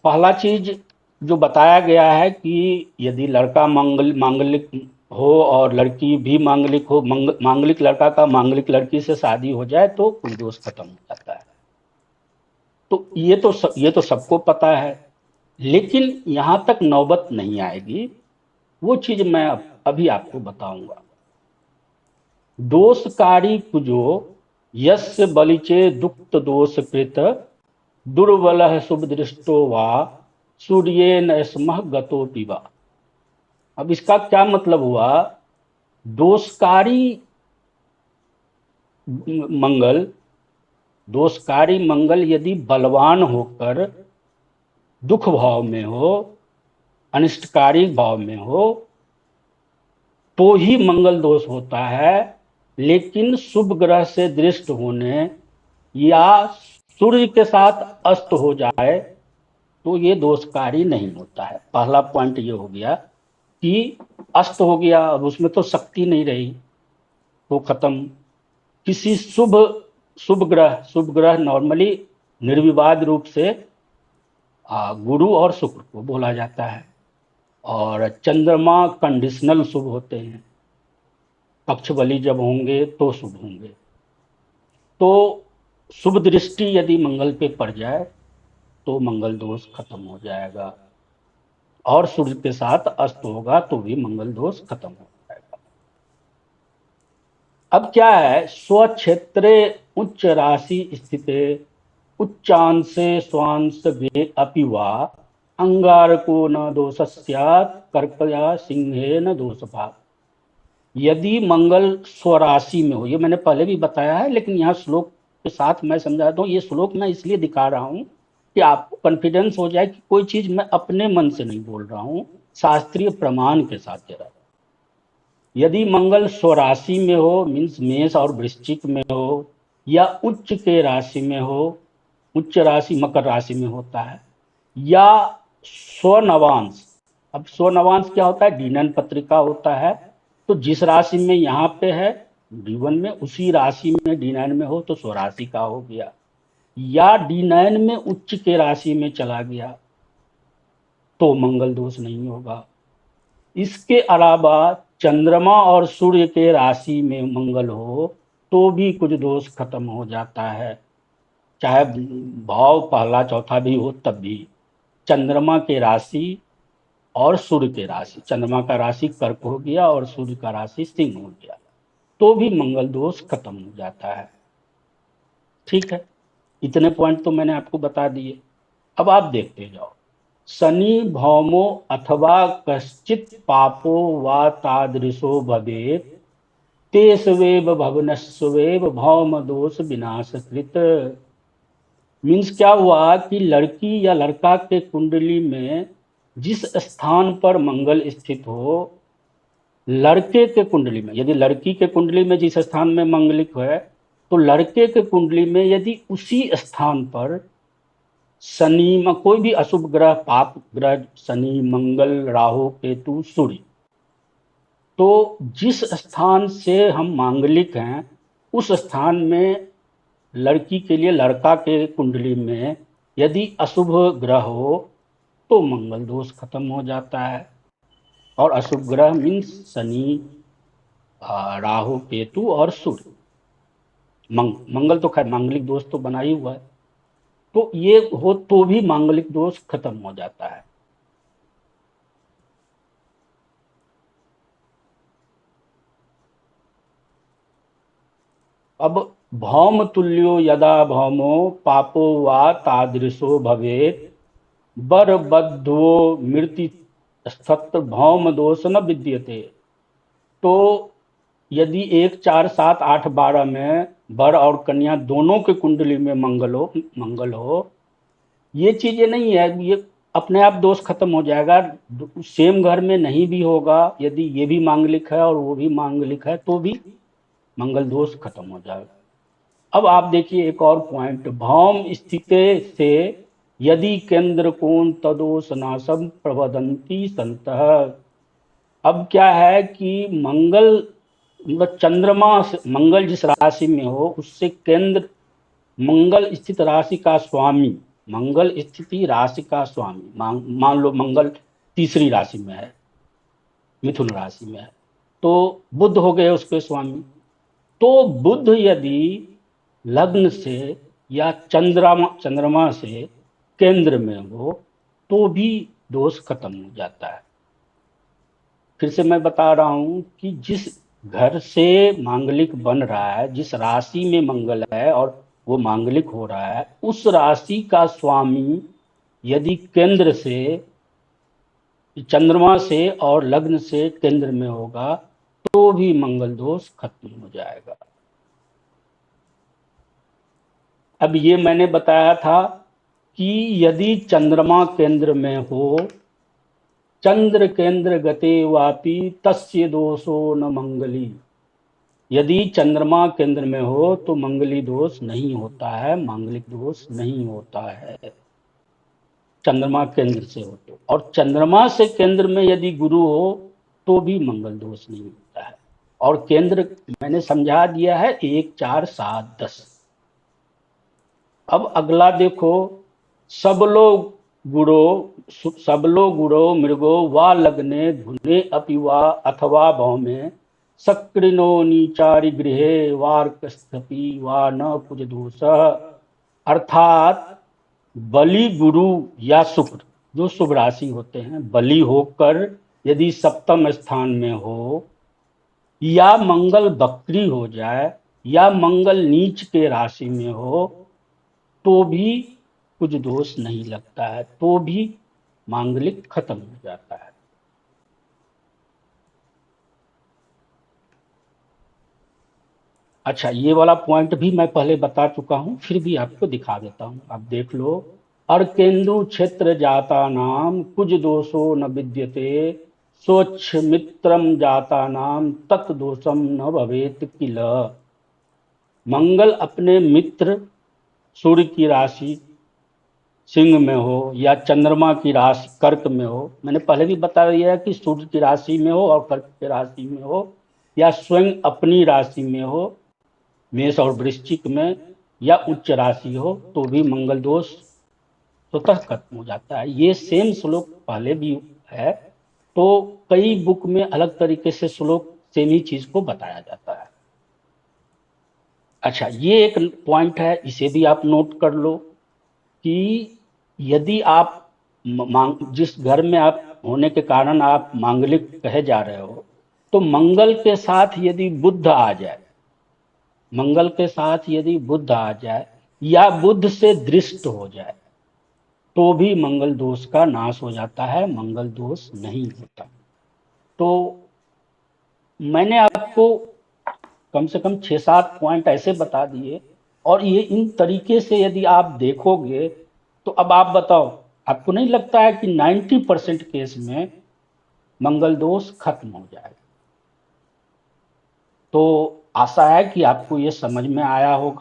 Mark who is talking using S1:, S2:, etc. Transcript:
S1: पहला चीज जो बताया गया है कि यदि लड़का मांगलिक हो और लड़की भी मांगलिक हो, मांगलिक लड़का का मांगलिक लड़की से शादी हो जाए तो कुल दोष खत्म हो जाता है। तो ये तो सबको पता है, लेकिन यहां तक नौबत नहीं आएगी। वो चीज मैं अभी आपको बताऊंगा। दोषकारी कुजो यस्य बलिचे दुक्त दोष कृत दुर्बल शुभ दृष्टो वा सूर्येन स्मः गतो पिबा। अब इसका क्या मतलब हुआ? दोषकारी मंगल, दोषकारी मंगल यदि बलवान होकर दुख भाव में हो, अनिष्टकारी भाव में हो, तो ही मंगल दोष होता है। लेकिन शुभ ग्रह से दृष्ट होने या सूर्य के साथ अस्त हो जाए तो ये दोषकारी नहीं होता है। पहला पॉइंट ये हो गया कि अस्त हो गया, अब उसमें तो शक्ति नहीं रही, तो खत्म। किसी शुभ ग्रह नॉर्मली निर्विवाद रूप से गुरु और शुक्र को बोला जाता है, और चंद्रमा कंडीशनल शुभ होते हैं। पक्ष बली जब होंगे तो शुभ होंगे। तो शुभ दृष्टि यदि मंगल पे पड़ जाए तो मंगल दोष खत्म हो जाएगा, और सूर्य के साथ अस्त होगा तो भी मंगल दोष खत्म हो जाएगा। अब क्या है, स्वक्षेत्रे उच्च राशि स्थिते उच्चांशे स्वांश गे अपि वा अंगारको न दोष स्यात् कर्कया सिंहे न दोष भाग। यदि मंगल स्वराशि में हो, ये मैंने पहले भी बताया है, लेकिन यहाँ श्लोक के साथ मैं समझाता हूँ। ये श्लोक मैं इसलिए दिखा रहा हूँ कि आपको कॉन्फिडेंस हो जाए कि कोई चीज मैं अपने मन से नहीं बोल रहा हूँ, शास्त्रीय प्रमाण के साथ दे रहा हूँ। यदि मंगल स्वराशि में हो, मीन्स मेष और वृश्चिक में हो, या उच्च के राशि में हो, उच्च राशि मकर राशि में होता है, या स्वनवांश। अब स्वनवांश क्या होता है? डीनन पत्रिका होता है। तो जिस राशि में यहाँ पे है D1 में, उसी राशि में D9 में हो तो स्वराशि का हो गया, या D9 में उच्च के राशि में चला गया तो मंगल दोष नहीं होगा। इसके अलावा चंद्रमा और सूर्य के राशि में मंगल हो तो भी कुछ दोष खत्म हो जाता है, चाहे भाव पहला चौथा भी हो तब भी। चंद्रमा के राशि और सूर्य के राशि, चंद्रमा का राशि कर्क हो गया और सूर्य का राशि सिंह हो गया, तो भी मंगल दोष खत्म हो जाता है। ठीक है, इतने पॉइंट तो मैंने आपको बता दिए। अब आप देखते जाओ। शनि भौमो अथवा कश्चित पापो वा तादृशो भवेत् तेष्वेव भवनस्वेव भौम दोष विनाशकृत। मीन्स क्या हुआ कि लड़की या लड़का के कुंडली में जिस स्थान पर मंगल स्थित हो, लड़के के कुंडली में यदि लड़की के कुंडली में जिस स्थान में मंगलिक है, तो लड़के के कुंडली में यदि उसी स्थान पर शनि में कोई भी अशुभ ग्रह, पाप ग्रह, शनि मंगल राहु केतु सूर्य, तो जिस स्थान से हम मांगलिक हैं उस स्थान में लड़की के लिए, लड़का के कुंडली में यदि अशुभ ग्रह हो तो मंगल दोष खत्म हो जाता है। और अशुभ ग्रह मीन्स शनि, राहु केतु और सूर्य। मंगल तो खैर मांगलिक दोष तो बना ही हुआ है, तो ये हो तो भी मांगलिक दोष खत्म हो जाता है। अब भौम तुल्यो यदा भौमो पापो वा तादृशो भवेत् बर बद्धो मृत्यु स्थत्र भौम दोष न विद्यते। तो यदि 1 4 7 8 12 में वर और कन्या दोनों के कुंडली में मंगल हो, ये चीजें नहीं है, ये अपने आप दोष खत्म हो जाएगा। सेम घर में नहीं भी होगा, यदि ये भी मांगलिक है और वो भी मांगलिक है तो भी मंगल दोष खत्म हो जाएगा। अब आप देखिए एक और पॉइंट, भौम स्थिते से यदि केंद्र कोण तदोष नाशम प्रवदंती संतः। अब क्या है कि मंगल, मतलब चंद्रमा, मंगल जिस राशि में हो उससे केंद्र, मंगल स्थित राशि का स्वामी मंगल स्थिति राशि का स्वामी, मान लो मंगल तीसरी राशि में है, मिथुन राशि में है, तो बुध हो गए उसके स्वामी। तो बुध यदि लग्न से या चंद्रमा से केंद्र में हो तो भी दोष खत्म हो जाता है। फिर से मैं बता रहा हूं कि जिस घर से मांगलिक बन रहा है, जिस राशि में मंगल है और वो मांगलिक हो रहा है, उस राशि का स्वामी यदि केंद्र से, चंद्रमा से और लग्न से केंद्र में होगा तो भी मंगल दोष खत्म हो जाएगा। अब ये मैंने बताया था कि यदि चंद्रमा केंद्र में हो, चंद्र केंद्र गते वापि तस्य दोषो न मंगली, यदि चंद्रमा केंद्र में हो तो मंगली दोष नहीं होता है, मांगलिक दोष नहीं होता है, चंद्रमा केंद्र से हो तो। और चंद्रमा से केंद्र में यदि गुरु हो तो भी मंगल दोष नहीं होता है। और केंद्र मैंने समझा दिया है 1 4 7 10। अब अगला देखो, सबलो गुरो मृगो वा लग्ने धुने अपि वा अथवा भौमे सक्रिनो नीचारि गृहे वार्कस्थपि वा न कुछ दोष। अर्थात बलि गुरु या शुक्र, जो शुभ राशि होते हैं, बलि होकर यदि सप्तम स्थान में हो, या मंगल बक्री हो जाए, या मंगल नीच के राशि में हो तो भी कुछ दोष नहीं लगता है, तो भी मांगलिक खत्म हो जाता है। अच्छा, ये वाला पॉइंट भी मैं पहले बता चुका हूं, फिर भी आपको दिखा देता हूं, आप देख लो। अर्केंदु क्षेत्र जाता नाम कुछ दोषो न विद्यते, स्वच्छ मित्रम जाता नाम तत् दोषम न भवेत किल। मंगल अपने मित्र सूर्य की राशि सिंह में हो या चंद्रमा की राशि कर्क में हो, मैंने पहले भी बता दिया है कि सूर्य की राशि में हो और कर्क की राशि में हो, या स्वयं अपनी राशि में हो, मेष और वृश्चिक में, या उच्च राशि हो, तो भी मंगल दोष स्वतः खत्म हो जाता है। ये सेम श्लोक पहले भी है, तो कई बुक में अलग तरीके से श्लोक सेम ही चीज को बताया जाता है। अच्छा, ये एक पॉइंट है, इसे भी आप नोट कर लो कि यदि आप जिस घर में आप होने के कारण आप मांगलिक कहे जा रहे हो, तो मंगल के साथ यदि बुध आ जाए, मंगल के साथ यदि बुध आ जाए या बुध से दृष्ट हो जाए तो भी मंगल दोष का नाश हो जाता है, मंगल दोष नहीं होता। तो मैंने आपको कम से कम 6-7 पॉइंट ऐसे बता दिए, और ये इन तरीके से यदि आप देखोगे तो अब आप बताओ, आपको नहीं लगता है कि 90% केस में मंगल दोष खत्म हो जाएगा? तो आशा है कि आपको ये समझ में आया होगा।